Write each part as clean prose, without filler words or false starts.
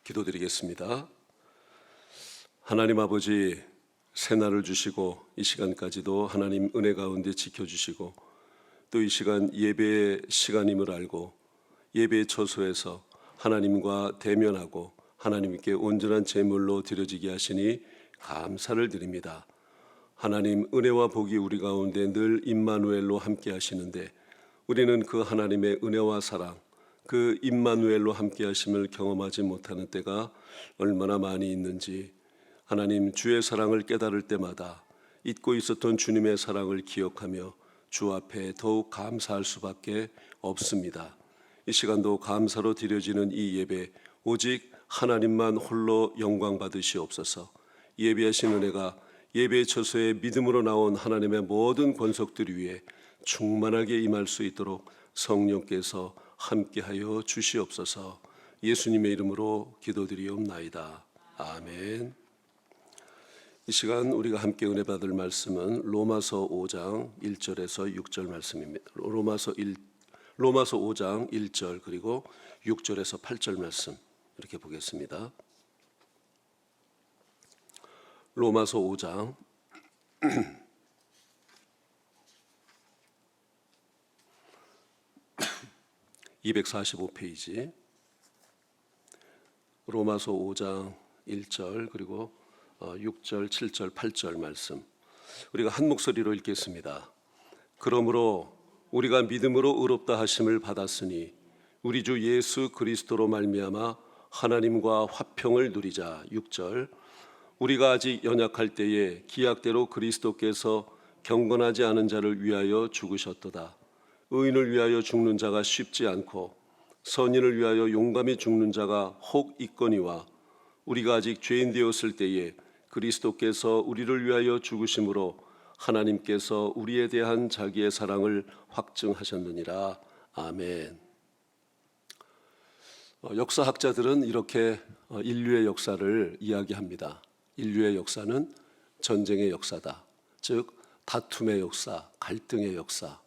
기도드리겠습니다. 하나님 아버지, 새날을 주시고 이 시간까지도 하나님 은혜 가운데 지켜주시고 또 이 시간 예배의 시간임을 알고 예배의 처소에서 하나님과 대면하고 하나님께 온전한 제물로 드려지게 하시니 감사를 드립니다. 하나님, 은혜와 복이 우리 가운데 늘 임마누엘로 함께 하시는데 우리는 그 하나님의 은혜와 사랑, 그 임마누엘로 함께 하심을 경험하지 못하는 때가 얼마나 많이 있는지, 하나님, 주의 사랑을 깨달을 때마다 잊고 있었던 주님의 사랑을 기억하며 주 앞에 더욱 감사할 수밖에 없습니다. 이 시간도 감사로 드려지는 이 예배, 오직 하나님만 홀로 영광 받으시옵소서. 예배하신 은혜가 예배의 처소에 믿음으로 나온 하나님의 모든 권속들 위에 충만하게 임할 수 있도록 성령께서 함께하여 주시옵소서. 예수님의 이름으로 기도드리옵나이다. 아멘. 이 시간 우리가 함께 은혜 받을 말씀은 로마서 5장 1절에서 6절 말씀입니다. 로마서 5장 1절 그리고 6절에서 8절 말씀 이렇게 보겠습니다. 로마서 5장 245페이지, 로마서 5장 1절 그리고 6절, 7절, 8절 말씀 우리가 한 목소리로 읽겠습니다. 그러므로 우리가 믿음으로 의롭다 하심을 받았으니 우리 주 예수 그리스도로 말미암아 하나님과 화평을 누리자. 6절, 우리가 아직 연약할 때에 기약대로 그리스도께서 경건하지 않은 자를 위하여 죽으셨도다. 의인을 위하여 죽는 자가 쉽지 않고 선인을 위하여 용감히 죽는 자가 혹 있거니와 우리가 아직 죄인 되었을 때에 그리스도께서 우리를 위하여 죽으심으로 하나님께서 우리에 대한 자기의 사랑을 확증하셨느니라. 아멘. 역사학자들은 이렇게 인류의 역사를 이야기합니다. 인류의 역사는 전쟁의 역사다. 즉 다툼의 역사, 갈등의 역사.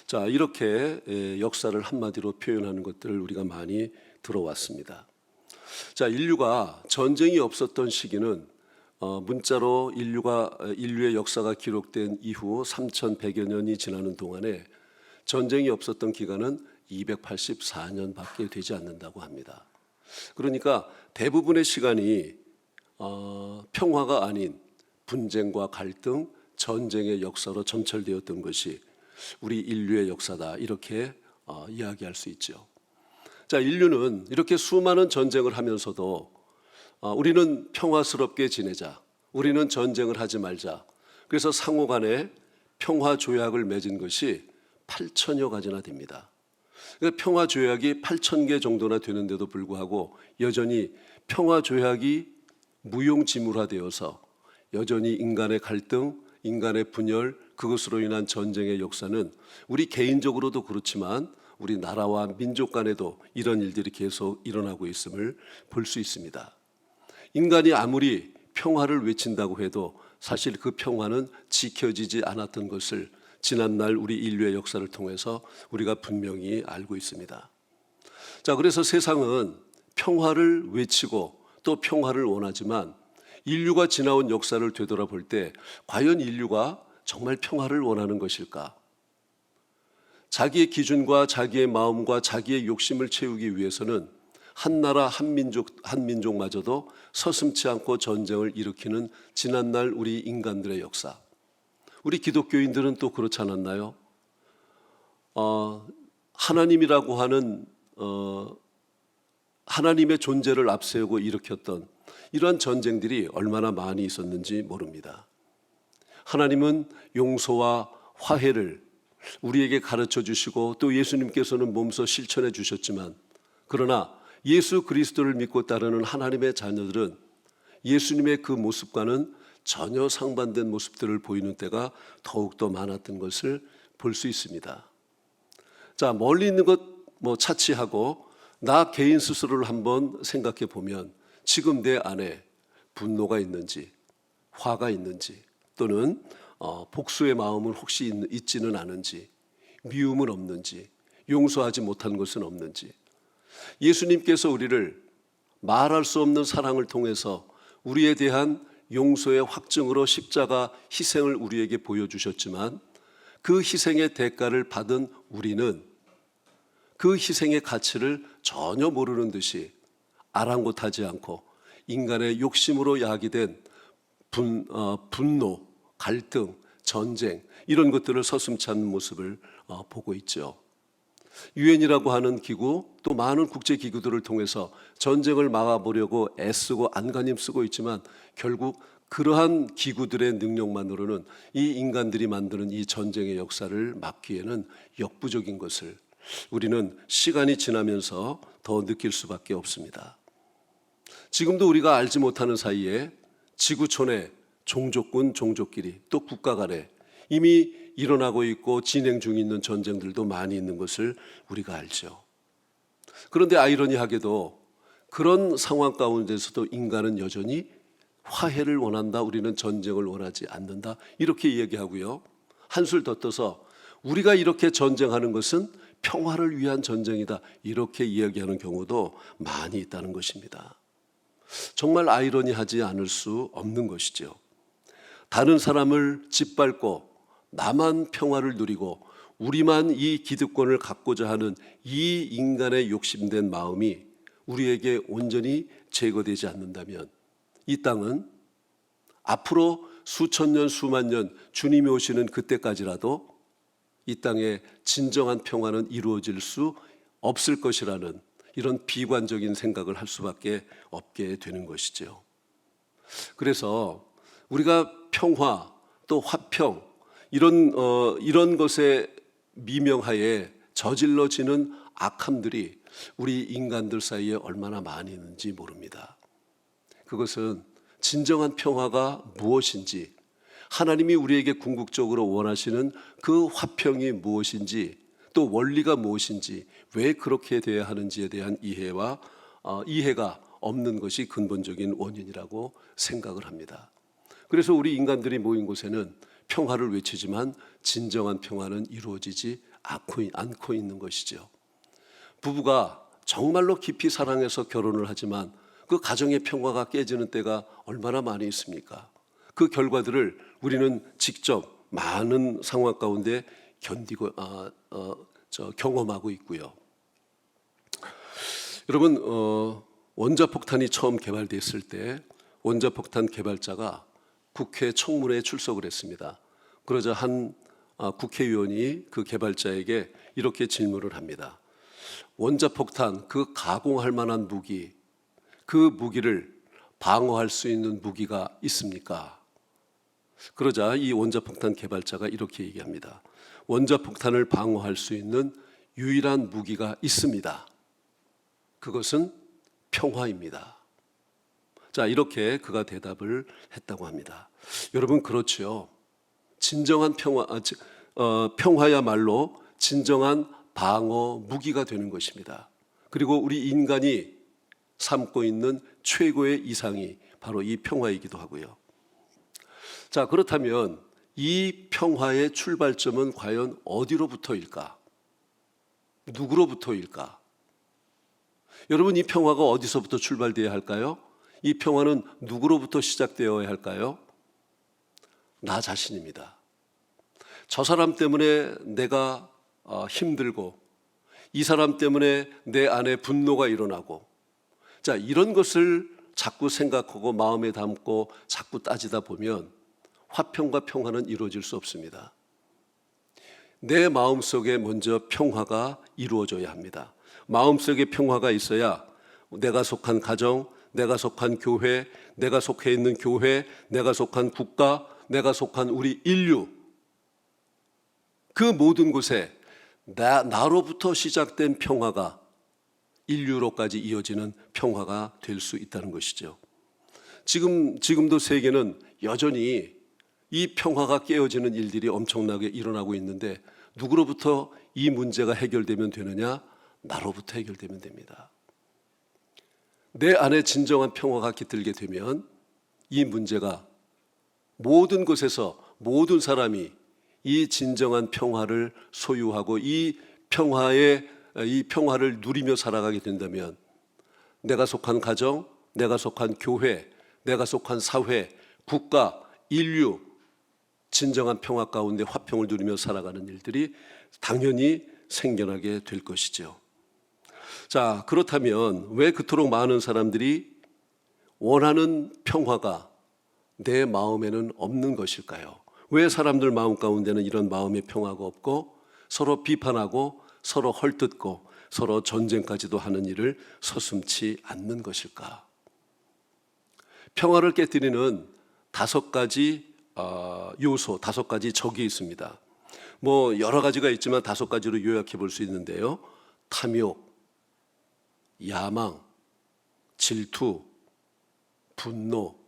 자, 이렇게 역사를 한마디로 표현하는 것들을 우리가 많이 들어왔습니다. 자, 인류가 전쟁이 없었던 시기는 문자로 인류의 역사가 기록된 이후 3100여 년이 지나는 동안에 전쟁이 없었던 기간은 284년밖에 되지 않는다고 합니다. 그러니까 대부분의 시간이 평화가 아닌 분쟁과 갈등, 전쟁의 역사로 점철되었던 것이 우리 인류의 역사다, 이렇게 이야기할 수 있죠. 자, 인류는 이렇게 수많은 전쟁을 하면서도 우리는 평화스럽게 지내자, 우리는 전쟁을 하지 말자, 그래서 상호간에 평화조약을 맺은 것이 8천여 가지나 됩니다. 그러니까 평화조약이 8,000개 정도나 되는데도 불구하고 여전히 평화조약이 무용지물화되어서 여전히 인간의 갈등, 인간의 분열, 그것으로 인한 전쟁의 역사는 우리 개인적으로도 그렇지만 우리 나라와 민족 간에도 이런 일들이 계속 일어나고 있음을 볼 수 있습니다. 인간이 아무리 평화를 외친다고 해도 사실 그 평화는 지켜지지 않았던 것을 지난날 우리 인류의 역사를 통해서 우리가 분명히 알고 있습니다. 자, 그래서 세상은 평화를 외치고 또 평화를 원하지만 인류가 지나온 역사를 되돌아볼 때 과연 인류가 정말 평화를 원하는 것일까? 자기의 기준과 자기의 마음과 자기의 욕심을 채우기 위해서는 한 나라 한 민족마저도 서슴지 않고 전쟁을 일으키는 지난날 우리 인간들의 역사. 우리 기독교인들은 또 그렇지 않았나요? 하나님이라고 하는 하나님의 존재를 앞세우고 일으켰던 이러한 전쟁들이 얼마나 많이 있었는지 모릅니다. 하나님은 용서와 화해를 우리에게 가르쳐 주시고 또 예수님께서는 몸소 실천해 주셨지만, 그러나 예수 그리스도를 믿고 따르는 하나님의 자녀들은 예수님의 그 모습과는 전혀 상반된 모습들을 보이는 때가 더욱더 많았던 것을 볼 수 있습니다. 자, 멀리 있는 것 차치하고 나 개인 스스로를 한번 생각해 보면 지금 내 안에 분노가 있는지, 화가 있는지, 또는 복수의 마음은 혹시 있지는 않은지, 미움은 없는지, 용서하지 못한 것은 없는지. 예수님께서 우리를 말할 수 없는 사랑을 통해서 우리에 대한 용서의 확증으로 십자가 희생을 우리에게 보여주셨지만 그 희생의 대가를 받은 우리는 그 희생의 가치를 전혀 모르는 듯이 아랑곳하지 않고 인간의 욕심으로 야기된 분노, 갈등, 전쟁 이런 것들을 서슴지 않는 모습을 보고 있죠. 유엔이라고 하는 기구 또 많은 국제기구들을 통해서 전쟁을 막아보려고 애쓰고 안간힘 쓰고 있지만 결국 그러한 기구들의 능력만으로는 이 인간들이 만드는 이 전쟁의 역사를 막기에는 역부족인 것을 우리는 시간이 지나면서 더 느낄 수밖에 없습니다. 지금도 우리가 알지 못하는 사이에 지구촌의 종족군 종족끼리 또 국가 간에 이미 일어나고 있고 진행 중에 있는 전쟁들도 많이 있는 것을 우리가 알죠. 그런데 아이러니하게도 그런 상황 가운데서도 인간은 여전히 화해를 원한다, 우리는 전쟁을 원하지 않는다 이렇게 얘기하고요. 한술 더 떠서 우리가 이렇게 전쟁하는 것은 평화를 위한 전쟁이다 이렇게 이야기하는 경우도 많이 있다는 것입니다. 정말 아이러니하지 않을 수 없는 것이죠. 다른 사람을 짓밟고 나만 평화를 누리고 우리만 이 기득권을 갖고자 하는 이 인간의 욕심된 마음이 우리에게 온전히 제거되지 않는다면 이 땅은 앞으로 수천 년 수만 년 주님이 오시는 그때까지라도 이 땅에 진정한 평화는 이루어질 수 없을 것이라는 이런 비관적인 생각을 할 수밖에 없게 되는 것이죠. 그래서 우리가 평화 또 화평 이런 것에 미명하에 저질러지는 악함들이 우리 인간들 사이에 얼마나 많이 있는지 모릅니다. 그것은 진정한 평화가 무엇인지, 하나님이 우리에게 궁극적으로 원하시는 그 화평이 무엇인지, 또 원리가 무엇인지, 왜 그렇게 돼야 하는지에 대한 이해가 없는 것이 근본적인 원인이라고 생각을 합니다. 그래서 우리 인간들이 모인 곳에는 평화를 외치지만 진정한 평화는 이루어지지 않고 있는 것이죠. 부부가 정말로 깊이 사랑해서 결혼을 하지만 그 가정의 평화가 깨지는 때가 얼마나 많이 있습니까? 그 결과들을 우리는 직접 많은 상황 가운데 경험하고 있고요. 여러분, 원자폭탄이 처음 개발됐을 때 원자폭탄 개발자가 국회 청문회에 출석을 했습니다. 그러자 한 국회의원이 그 개발자에게 이렇게 질문을 합니다. 원자폭탄, 그 가공할 만한 무기, 그 무기를 방어할 수 있는 무기가 있습니까? 그러자 이 원자폭탄 개발자가 이렇게 얘기합니다. 원자폭탄을 방어할 수 있는 유일한 무기가 있습니다. 그것은 평화입니다. 자, 이렇게 그가 대답을 했다고 합니다. 여러분, 그렇죠. 진정한 평화야말로 진정한 방어 무기가 되는 것입니다. 그리고 우리 인간이 삼고 있는 최고의 이상이 바로 이 평화이기도 하고요. 자, 그렇다면 이 평화의 출발점은 과연 어디로부터일까? 누구로부터일까? 여러분, 이 평화가 어디서부터 출발되어야 할까요? 이 평화는 누구로부터 시작되어야 할까요? 나 자신입니다. 저 사람 때문에 내가 힘들고 이 사람 때문에 내 안에 분노가 일어나고, 자, 이런 것을 자꾸 생각하고 마음에 담고 자꾸 따지다 보면 화평과 평화는 이루어질 수 없습니다. 내 마음속에 먼저 평화가 이루어져야 합니다. 마음속에 평화가 있어야 내가 속한 가정, 내가 속한 교회, 내가 속해 있는 교회, 내가 속한 국가, 내가 속한 우리 인류, 그 모든 곳에 나로부터 시작된 평화가 인류로까지 이어지는 평화가 될 수 있다는 것이죠. 지금도 세계는 여전히 이 평화가 깨어지는 일들이 엄청나게 일어나고 있는데 누구로부터 이 문제가 해결되면 되느냐? 나로부터 해결되면 됩니다. 내 안에 진정한 평화가 깃들게 되면 이 문제가 모든 곳에서 모든 사람이 이 진정한 평화를 소유하고 이 평화를 누리며 살아가게 된다면 내가 속한 가정, 내가 속한 교회, 내가 속한 사회, 국가, 인류, 진정한 평화 가운데 화평을 누리며 살아가는 일들이 당연히 생겨나게 될 것이죠. 자, 그렇다면 왜 그토록 많은 사람들이 원하는 평화가 내 마음에는 없는 것일까요? 왜 사람들 마음 가운데는 이런 마음의 평화가 없고 서로 비판하고 서로 헐뜯고 서로 전쟁까지도 하는 일을 서슴지 않는 것일까? 평화를 깨뜨리는 5가지 요소, 5가지 적이 있습니다. 뭐 여러 가지가 있지만 5가지로 요약해 볼 수 있는데요. 탐욕, 야망, 질투, 분노,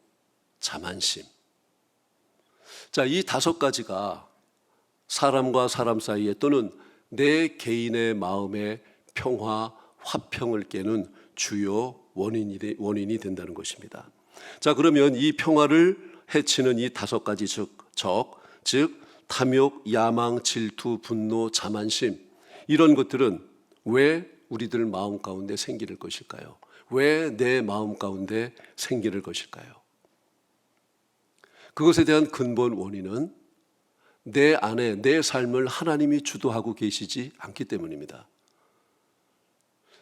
자만심. 자, 이 5가지가 사람과 사람 사이에 또는 내 개인의 마음의 평화, 화평을 깨는 주요 원인이 된다는 것입니다. 자, 그러면 이 평화를 해치는 이 5가지 즉 탐욕, 야망, 질투, 분노, 자만심, 이런 것들은 왜 우리들 마음 가운데 생길 것일까요? 왜 내 마음 가운데 생길 것일까요? 그것에 대한 근본 원인은 내 안에 내 삶을 하나님이 주도하고 계시지 않기 때문입니다.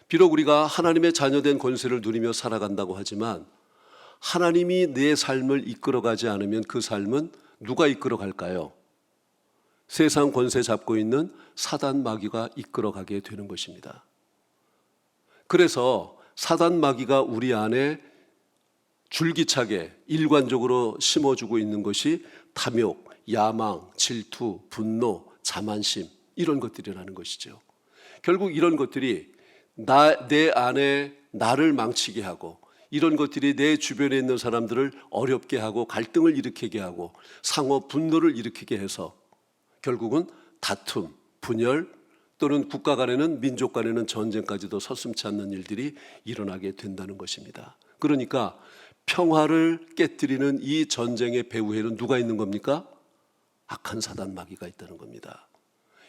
비록 우리가 하나님의 자녀된 권세를 누리며 살아간다고 하지만 하나님이 내 삶을 이끌어가지 않으면 그 삶은 누가 이끌어갈까요? 세상 권세 잡고 있는 사단 마귀가 이끌어가게 되는 것입니다. 그래서 사단 마귀가 우리 안에 줄기차게 일관적으로 심어주고 있는 것이 탐욕, 야망, 질투, 분노, 자만심, 이런 것들이라는 것이죠. 결국 이런 것들이 내 안에 나를 망치게 하고 이런 것들이 내 주변에 있는 사람들을 어렵게 하고 갈등을 일으키게 하고 상호 분노를 일으키게 해서 결국은 다툼, 분열 또는 국가 간에는 민족 간에는 전쟁까지도 서슴지 않는 일들이 일어나게 된다는 것입니다. 그러니까 평화를 깨뜨리는 이 전쟁의 배후에는 누가 있는 겁니까? 악한 사단 마귀가 있다는 겁니다.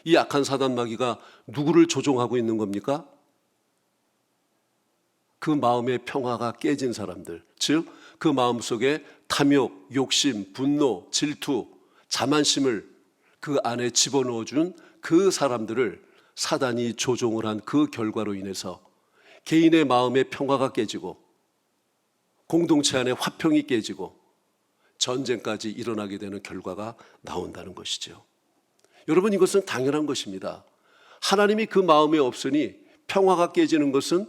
이 악한 사단 마귀가 누구를 조종하고 있는 겁니까? 그 마음의 평화가 깨진 사람들, 즉 그 마음속에 탐욕, 욕심, 분노, 질투, 자만심을 그 안에 집어넣어준 그 사람들을 사단이 조종을 한 그 결과로 인해서 개인의 마음의 평화가 깨지고 공동체 안에 화평이 깨지고 전쟁까지 일어나게 되는 결과가 나온다는 것이죠. 여러분, 이것은 당연한 것입니다. 하나님이 그 마음에 없으니 평화가 깨지는 것은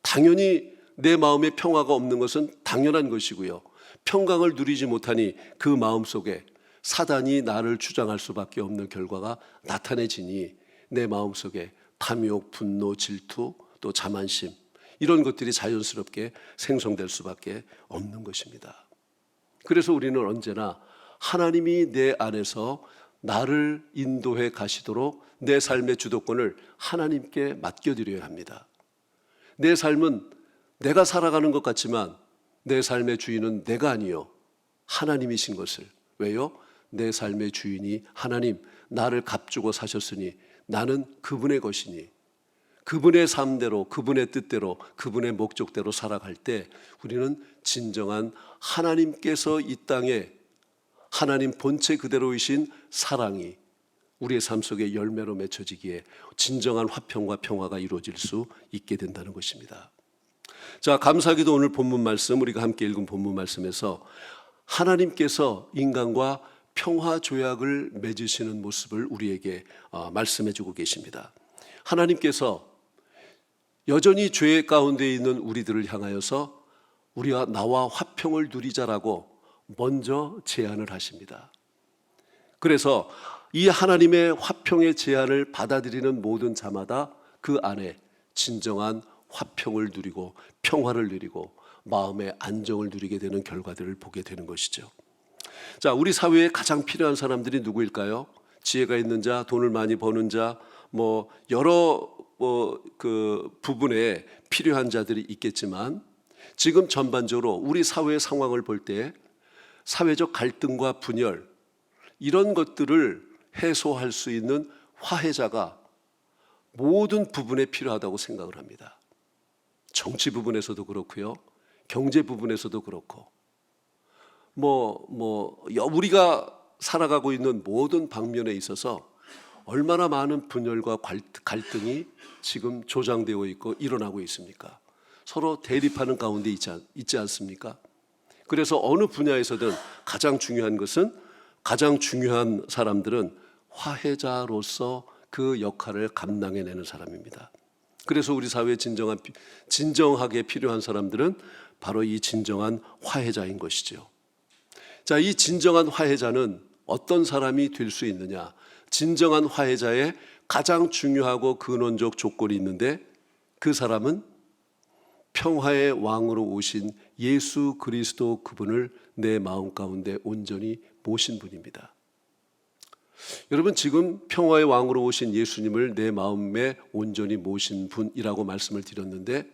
당연히, 내 마음에 평화가 없는 것은 당연한 것이고요. 평강을 누리지 못하니 그 마음속에 사단이 나를 주장할 수밖에 없는 결과가 나타내지니 내 마음속에 탐욕, 분노, 질투, 또 자만심, 이런 것들이 자연스럽게 생성될 수밖에 없는 것입니다. 그래서 우리는 언제나 하나님이 내 안에서 나를 인도해 가시도록 내 삶의 주도권을 하나님께 맡겨드려야 합니다. 내 삶은 내가 살아가는 것 같지만 내 삶의 주인은 내가 아니요 하나님이신 것을. 왜요? 내 삶의 주인이 하나님, 나를 값주고 사셨으니 나는 그분의 것이니 그분의 삶대로, 그분의 뜻대로, 그분의 목적대로 살아갈 때 우리는 진정한 하나님께서 이 땅에 하나님 본체 그대로이신 사랑이 우리의 삶 속에 열매로 맺혀지기에 진정한 화평과 평화가 이루어질 수 있게 된다는 것입니다. 자, 감사하게도 오늘 본문 말씀, 우리가 함께 읽은 본문 말씀에서 하나님께서 인간과 평화 조약을 맺으시는 모습을 우리에게 말씀해 주고 계십니다. 하나님께서 여전히 죄 가운데 있는 우리들을 향하여서 우리와 나와 화평을 누리자라고 먼저 제안을 하십니다. 그래서 이 하나님의 화평의 제안을 받아들이는 모든 자마다 그 안에 진정한 화평을 누리고 평화를 누리고 마음의 안정을 누리게 되는 결과들을 보게 되는 것이죠. 자, 우리 사회에 가장 필요한 사람들이 누구일까요? 지혜가 있는 자, 돈을 많이 버는 자, 여러 부분에 필요한 자들이 있겠지만 지금 전반적으로 우리 사회의 상황을 볼 때 사회적 갈등과 분열, 이런 것들을 해소할 수 있는 화해자가 모든 부분에 필요하다고 생각을 합니다. 정치 부분에서도 그렇고요, 경제 부분에서도 그렇고, 우리가 살아가고 있는 모든 방면에 있어서 얼마나 많은 분열과 갈등이 지금 조장되어 있고 일어나고 있습니까? 서로 대립하는 가운데 있지 않습니까? 그래서 어느 분야에서든 가장 중요한 사람들은 화해자로서 그 역할을 감당해내는 사람입니다. 그래서 우리 사회에 진정하게 필요한 사람들은 바로 이 진정한 화해자인 것이죠. 자, 이 진정한 화해자는 어떤 사람이 될 수 있느냐? 진정한 화해자의 가장 중요하고 근원적 조건이 있는데, 그 사람은 평화의 왕으로 오신 예수 그리스도, 그분을 내 마음 가운데 온전히 모신 분입니다. 여러분, 지금 평화의 왕으로 오신 예수님을 내 마음에 온전히 모신 분이라고 말씀을 드렸는데,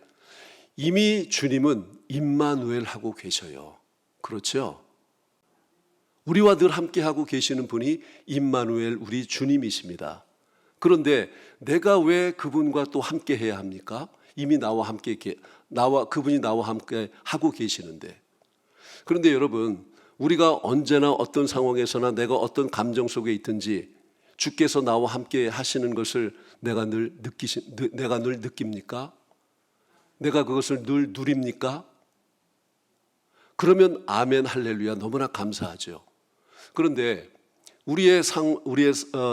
이미 주님은 임마누엘 하고 계셔요. 그렇죠? 우리와 늘 함께하고 계시는 분이 임마누엘, 우리 주님이십니다. 그런데 내가 왜 그분과 또 함께해야 합니까? 이미 그분이 나와 함께 하고 계시는데. 그런데 여러분, 우리가 언제나 어떤 상황에서나 내가 어떤 감정 속에 있든지 주께서 나와 함께 하시는 것을 내가 늘 느낍니까? 내가 그것을 늘 누립니까? 그러면 아멘 할렐루야, 너무나 감사하죠. 그런데 우리의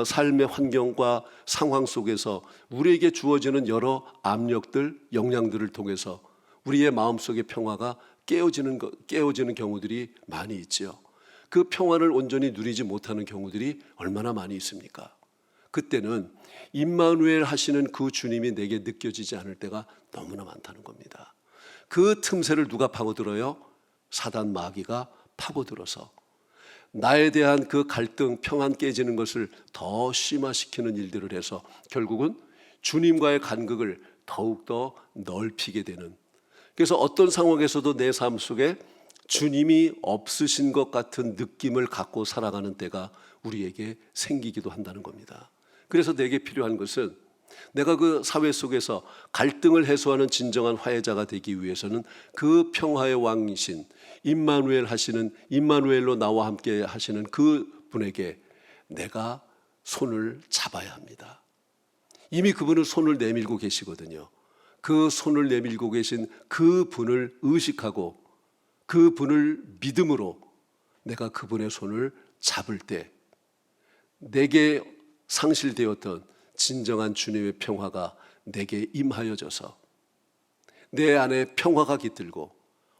삶의 환경과 상황 속에서 우리에게 주어지는 여러 압력들, 영향들을 통해서 우리의 마음속의 평화가 깨어지는 경우들이 많이 있지요. 그 평화를 온전히 누리지 못하는 경우들이 얼마나 많이 있습니까? 그때는 임마누엘 하시는 그 주님이 내게 느껴지지 않을 때가 너무나 많다는 겁니다. 그 틈새를 누가 파고들어요? 사단 마귀가 파고들어서 나에 대한 그 갈등, 평안 깨지는 것을 더 심화시키는 일들을 해서 결국은 주님과의 간극을 더욱더 넓히게 되는, 그래서 어떤 상황에서도 내 삶 속에 주님이 없으신 것 같은 느낌을 갖고 살아가는 때가 우리에게 생기기도 한다는 겁니다. 그래서 내게 필요한 것은, 내가 그 사회 속에서 갈등을 해소하는 진정한 화해자가 되기 위해서는 그 평화의 왕이신 임마누엘로 나와 함께 하시는 그 분에게 내가 손을 잡아야 합니다. 이미 그분은 손을 내밀고 계시거든요. 그 손을 내밀고 계신 그 분을 의식하고 그 분을 믿음으로 내가 그분의 손을 잡을 때 내게 상실되었던 진정한 주님의 평화가 내게 임하여져서 내 안에 평화가 깃들고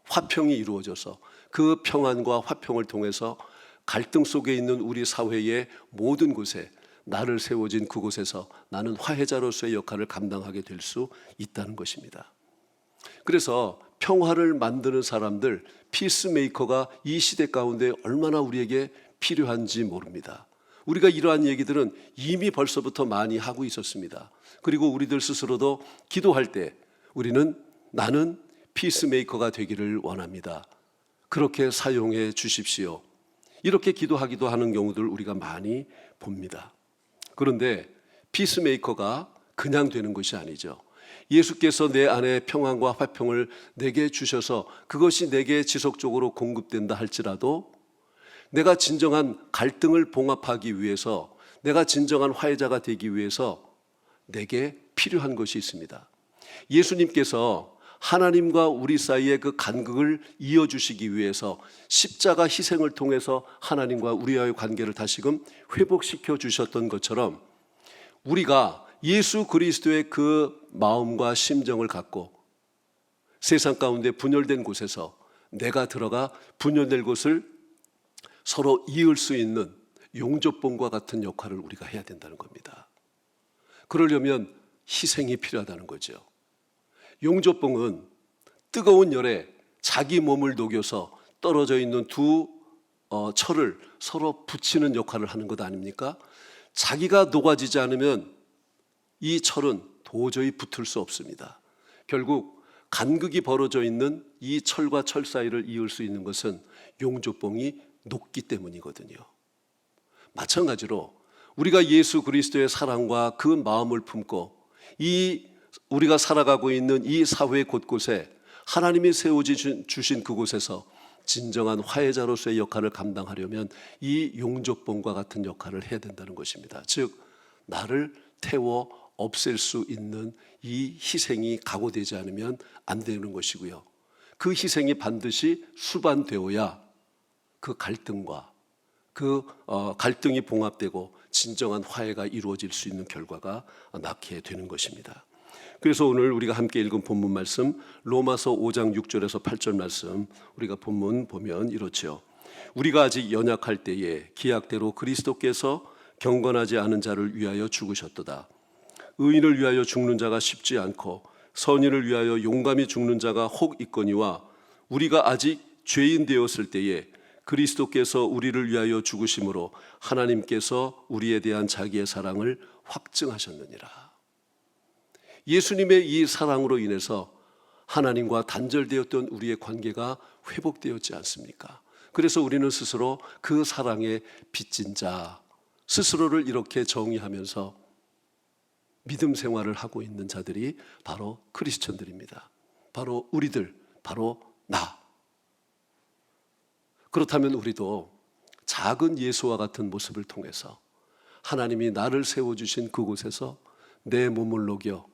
화평이 이루어져서 그 평안과 화평을 통해서 갈등 속에 있는 우리 사회의 모든 곳에 나를 세워진 그곳에서 나는 화해자로서의 역할을 감당하게 될 수 있다는 것입니다. 그래서 평화를 만드는 사람들, 피스메이커가 이 시대 가운데 얼마나 우리에게 필요한지 모릅니다. 우리가 이러한 얘기들은 이미 벌써부터 많이 하고 있었습니다. 그리고 우리들 스스로도 기도할 때 나는 피스메이커가 되기를 원합니다. 그렇게 사용해 주십시오. 이렇게 기도하기도 하는 경우들 우리가 많이 봅니다. 그런데 피스메이커가 그냥 되는 것이 아니죠. 예수께서 내 안에 평안과 화평을 내게 주셔서 그것이 내게 지속적으로 공급된다 할지라도 내가 진정한 갈등을 봉합하기 위해서, 내가 진정한 화해자가 되기 위해서 내게 필요한 것이 있습니다. 예수님께서 하나님과 우리 사이의 그 간극을 이어주시기 위해서 십자가 희생을 통해서 하나님과 우리와의 관계를 다시금 회복시켜 주셨던 것처럼, 우리가 예수 그리스도의 그 마음과 심정을 갖고 세상 가운데 분열된 곳에서 내가 들어가 분열될 곳을 서로 이을 수 있는 용접봉과 같은 역할을 우리가 해야 된다는 겁니다. 그러려면 희생이 필요하다는 거죠. 용접봉은 뜨거운 열에 자기 몸을 녹여서 떨어져 있는 두 철을 서로 붙이는 역할을 하는 것 아닙니까? 자기가 녹아지지 않으면 이 철은 도저히 붙을 수 없습니다. 결국 간극이 벌어져 있는 이 철과 철 사이를 이을 수 있는 것은 용접봉이 녹기 때문이거든요. 마찬가지로 우리가 예수 그리스도의 사랑과 그 마음을 품고 이 우리가 살아가고 있는 이 사회 곳곳에 하나님이 세워주신 그곳에서 진정한 화해자로서의 역할을 감당하려면 이 용접봉과 같은 역할을 해야 된다는 것입니다. 즉 나를 태워 없앨 수 있는 이 희생이 각오되지 않으면 안 되는 것이고요. 그 희생이 반드시 수반되어야 그 갈등과 갈등이 봉합되고 진정한 화해가 이루어질 수 있는 결과가 낳게 되는 것입니다. 그래서 오늘 우리가 함께 읽은 본문 말씀 로마서 5장 6절에서 8절 말씀 우리가 본문 보면 이렇죠. 우리가 아직 연약할 때에 기약대로 그리스도께서 경건하지 않은 자를 위하여 죽으셨도다. 의인을 위하여 죽는 자가 쉽지 않고 선인을 위하여 용감히 죽는 자가 혹 있거니와 우리가 아직 죄인 되었을 때에 그리스도께서 우리를 위하여 죽으심으로 하나님께서 우리에 대한 자기의 사랑을 확증하셨느니라. 예수님의 이 사랑으로 인해서 하나님과 단절되었던 우리의 관계가 회복되었지 않습니까? 그래서 우리는 스스로 그 사랑에 빚진 자, 스스로를 이렇게 정의하면서 믿음 생활을 하고 있는 자들이 바로 크리스천들입니다. 바로 우리들, 바로 나. 그렇다면 우리도 작은 예수와 같은 모습을 통해서 하나님이 나를 세워주신 그곳에서 내 몸을 녹여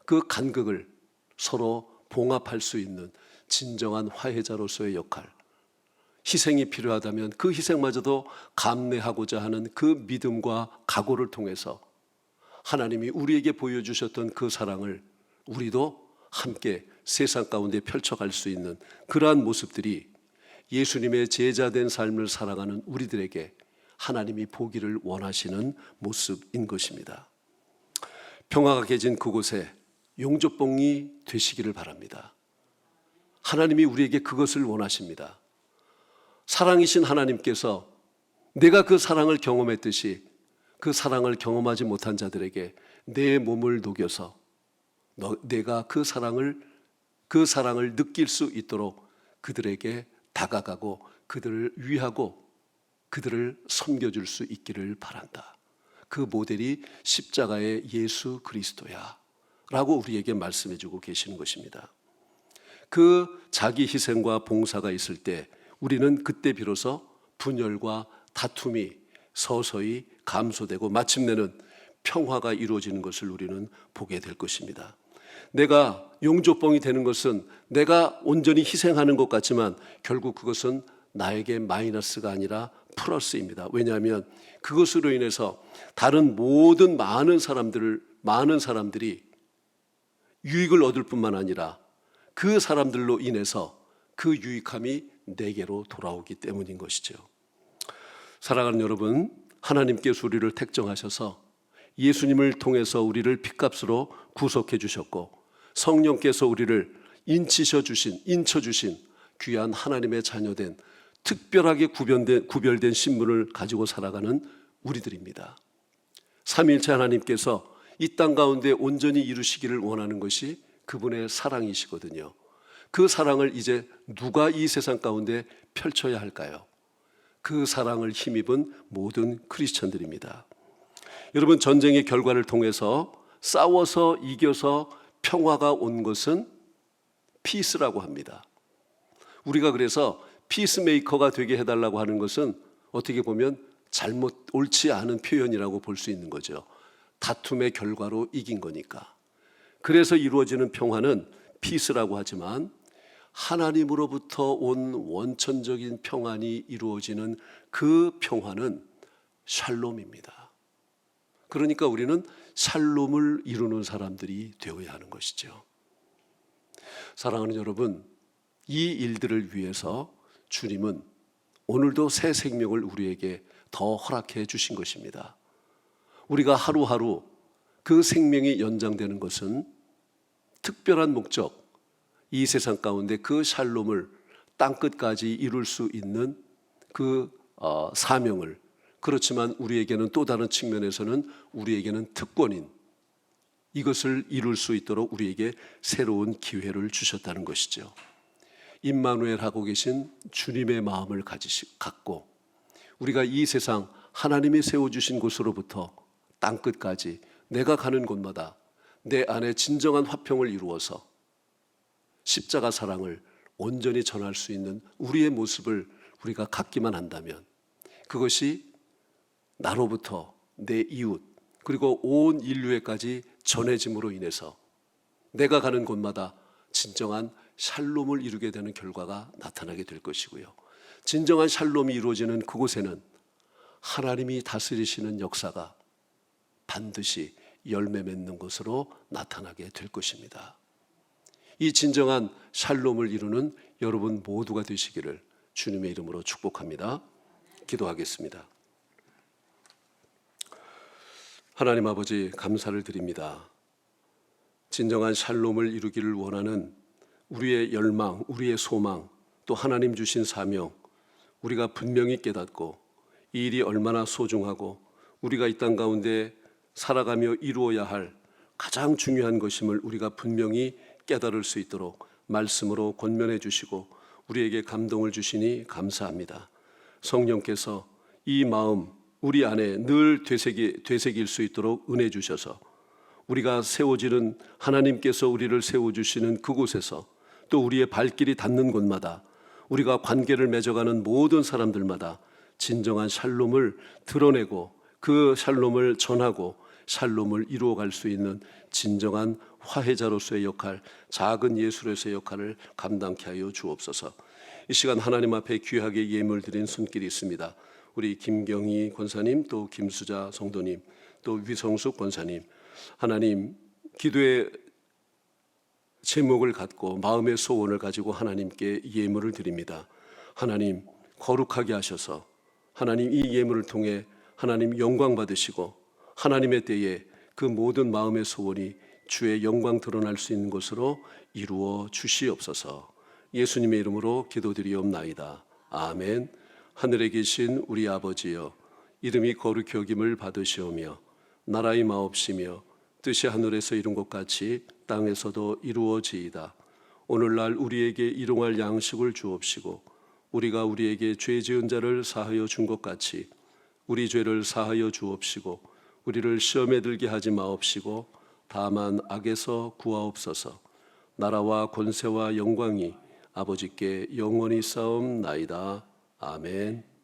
그 간극을 서로 봉합할 수 있는 진정한 화해자로서의 역할, 희생이 필요하다면 그 희생마저도 감내하고자 하는 그 믿음과 각오를 통해서 하나님이 우리에게 보여주셨던 그 사랑을 우리도 함께 세상 가운데 펼쳐갈 수 있는 그러한 모습들이 예수님의 제자된 삶을 살아가는 우리들에게 하나님이 보기를 원하시는 모습인 것입니다. 평화가 계진 그곳에 용접봉이 되시기를 바랍니다. 하나님이 우리에게 그것을 원하십니다. 사랑이신 하나님께서 내가 그 사랑을 경험했듯이 그 사랑을 경험하지 못한 자들에게 내 몸을 녹여서 내가 그 사랑을 느낄 수 있도록 그들에게 다가가고 그들을 위하고 그들을 섬겨줄 수 있기를 바란다. 그 모델이 십자가의 예수 그리스도야 라고 우리에게 말씀해주고 계시는 것입니다. 그 자기 희생과 봉사가 있을 때 우리는 그때 비로소 분열과 다툼이 서서히 감소되고 마침내는 평화가 이루어지는 것을 우리는 보게 될 것입니다. 내가 용접봉이 되는 것은 내가 온전히 희생하는 것 같지만 결국 그것은 나에게 마이너스가 아니라 플러스입니다. 왜냐하면 그것으로 인해서 다른 모든 많은 사람들이 유익을 얻을 뿐만 아니라 그 사람들로 인해서 그 유익함이 내게로 돌아오기 때문인 것이죠. 사랑하는 여러분, 하나님께서 우리를 택정하셔서 예수님을 통해서 우리를 핏값으로 구속해 주셨고 성령께서 우리를 인쳐 주신 귀한 하나님의 자녀된 특별하게 구별된 신분을 가지고 살아가는 우리들입니다. 삼위일체 하나님께서 이 땅 가운데 온전히 이루시기를 원하는 것이 그분의 사랑이시거든요. 그 사랑을 이제 누가 이 세상 가운데 펼쳐야 할까요? 그 사랑을 힘입은 모든 크리스천들입니다. 여러분, 전쟁의 결과를 통해서 싸워서 이겨서 평화가 온 것은 피스라고 합니다. 우리가 그래서 피스메이커가 되게 해달라고 하는 것은 어떻게 보면 옳지 않은 표현이라고 볼 수 있는 거죠. 다툼의 결과로 이긴 거니까. 그래서 이루어지는 평화는 피스라고 하지만 하나님으로부터 온 원천적인 평안이 이루어지는 그 평화는 샬롬입니다. 그러니까 우리는 샬롬을 이루는 사람들이 되어야 하는 것이죠. 사랑하는 여러분, 이 일들을 위해서 주님은 오늘도 새 생명을 우리에게 더 허락해 주신 것입니다. 우리가 하루하루 그 생명이 연장되는 것은 특별한 목적, 이 세상 가운데 그 샬롬을 땅끝까지 이룰 수 있는 그 사명을, 그렇지만 우리에게는 또 다른 측면에서는 우리에게는 특권인 이것을 이룰 수 있도록 우리에게 새로운 기회를 주셨다는 것이죠. 임마누엘 하고 계신 주님의 마음을 갖고 우리가 이 세상 하나님이 세워주신 곳으로부터 땅끝까지 내가 가는 곳마다 내 안에 진정한 화평을 이루어서 십자가 사랑을 온전히 전할 수 있는 우리의 모습을 우리가 갖기만 한다면, 그것이 나로부터 내 이웃 그리고 온 인류에까지 전해짐으로 인해서 내가 가는 곳마다 진정한 샬롬을 이루게 되는 결과가 나타나게 될 것이고요. 진정한 샬롬이 이루어지는 그곳에는 하나님이 다스리시는 역사가 반드시 열매 맺는 것으로 나타나게 될 것입니다. 이 진정한 샬롬을 이루는 여러분 모두가 되시기를 주님의 이름으로 축복합니다. 기도하겠습니다. 하나님 아버지, 감사를 드립니다. 진정한 샬롬을 이루기를 원하는 우리의 열망, 우리의 소망, 또 하나님 주신 사명, 우리가 분명히 깨닫고 이 일이 얼마나 소중하고 우리가 이 땅 가운데 살아가며 이루어야 할 가장 중요한 것임을 우리가 분명히 깨달을 수 있도록 말씀으로 권면해 주시고 우리에게 감동을 주시니 감사합니다. 성령께서 이 마음 우리 안에 늘 되새길 수 있도록 은혜 주셔서 우리가 세워지는, 하나님께서 우리를 세워주시는 그곳에서 또 우리의 발길이 닿는 곳마다 우리가 관계를 맺어가는 모든 사람들마다 진정한 샬롬을 드러내고 그 샬롬을 전하고 샬롬을 이루어갈 수 있는 진정한 화해자로서의 역할, 작은 예수로서의 역할을 감당케 하여 주옵소서. 이 시간 하나님 앞에 귀하게 예물 드린 손길이 있습니다. 우리 김경희 권사님, 또 김수자 성도님, 또 위성숙 권사님, 하나님 기도의 제목을 갖고 마음의 소원을 가지고 하나님께 예물을 드립니다. 하나님 거룩하게 하셔서 하나님 이 예물을 통해 하나님 영광 받으시고 하나님의 때에 그 모든 마음의 소원이 주의 영광 드러날 수 있는 것으로 이루어 주시옵소서. 예수님의 이름으로 기도드리옵나이다. 아멘. 하늘에 계신 우리 아버지여, 이름이 거룩히 여김을 받으시오며 나라의 마옵시며 뜻이 하늘에서 이룬 것 같이 땅에서도 이루어지이다. 오늘날 우리에게 일용할 양식을 주옵시고 우리가 우리에게 죄 지은 자를 사하여 준 것 같이 우리 죄를 사하여 주옵시고 우리를 시험에 들게 하지 마옵시고 다만 악에서 구하옵소서. 나라와 권세와 영광이 아버지께 영원히 싸움나이다. 아멘.